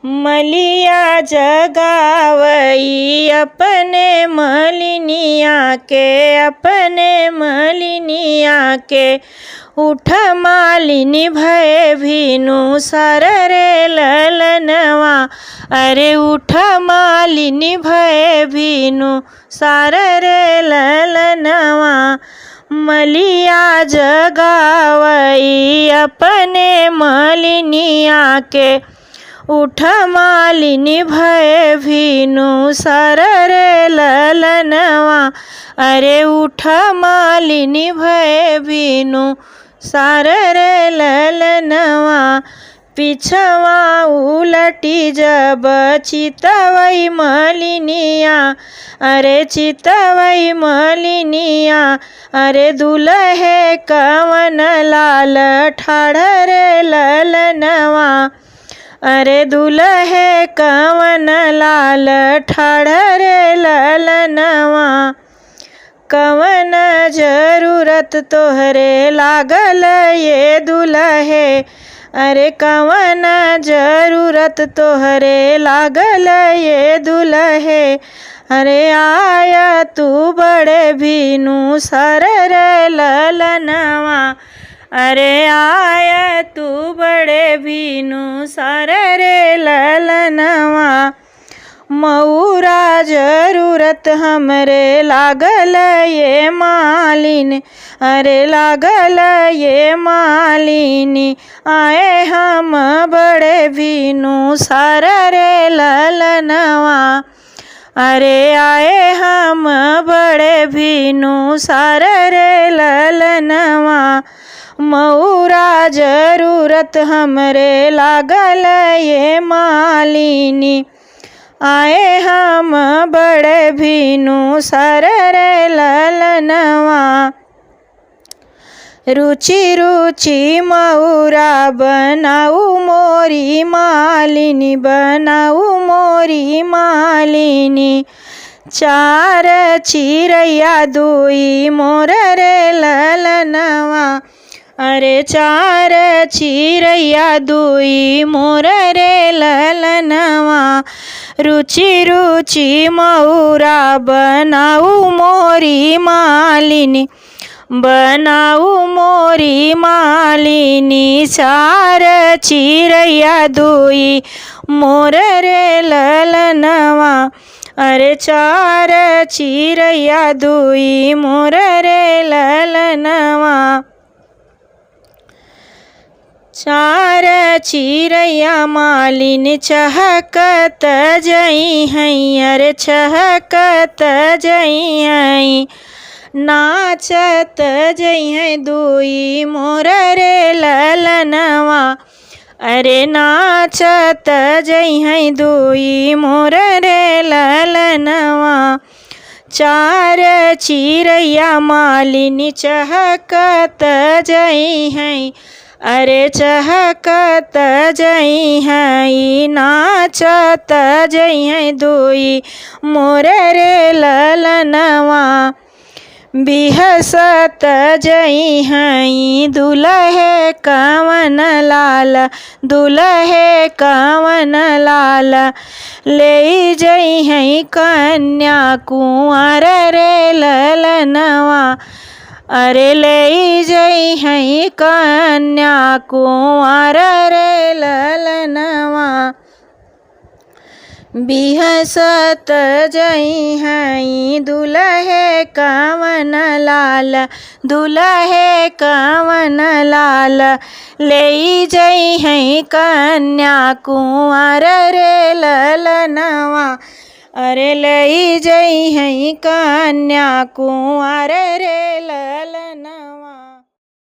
मलिया जगावई अपने मलिनिया के उठ मालिनी भय भीनु सार रे ललनवा। अरे उठ मालिनी भय भीनु सार रे ललनवा। मलिया जगावई अपने मलिनिया के उठ मालिनी भय भीनु सार रे ललनवा। अरे उठ मालिनी भय भीनु सार रे ललनवा। पिछवा उलटी जब चितवई मलिनिया। अरे चितवई मलिनिया। अरे दुल्हे कवन लाल ठाड़ रे ललनवा। अरे दुल्हे कवन लाल ठाड़ रे ललनवा। कवन जरूरत तोहरे लागल ये दुल्हे। अरे कवन जरूरत तोहरे लागल ये दुल्हे। अरे आया तू बड़े भीनु सार रे ललनवा। अरे आया तू बड़े भीनु सार रे ललनवा। मऊरा जरूरत हमरे लागल ये मालिन। अरे लागल ये मालिनी आए हम बड़े भीनु सार रे ललनवा। अरे आए हम बड़े भीनु सार रे ललनवा। मऊरा जरूरत हमरे लागल ये मालिनी आए हम बड़े भीनु सार रे ललनवा। रुचि रुचि मऊरा बनाऊ मोरी मालिनी बनाऊ मोरी मालिनी। चार चिरैया दुई मोर रे ललनवा। अरे चार चिरैया दुई मोर रे ललनवा। रुचि रुचि मऊरा बनाऊ मोरी मालिनी बनाऊ मोरी मालिनी। चार चिरैया दुई मोर रे ललनवा। अरे चार चिरैया दुई मोर रे ललनवा। चार चिरैया मालिन चहकत जई हैं। अरे चहकत जई हैं। नाचत जई हैं दुई मोर रे ललनवा। अरे नाचत जई हैं दुई मोर रे ललनवा। चार चिरैया मालिन चहकत जई हैं। अरे चहकत जई हैं। नाचत जई हैं दुई मोर रे ललनवा। बिहसत जई हैं दुल्हे कवन लाल दुल्हे कवन लाल। ले जई हैं कन्या कुंवर रे ललनवा। अरे ले जई हैं कन्या कुंवर रे ललनवा। बिहसत जई हैं दुल्हे कवन लाल दुल्हे कवन लाल। ले जई हैं कन्या कुंवर रे ललनवा। अरे ले जई हैं कन्या कुंवर रे ललनवा।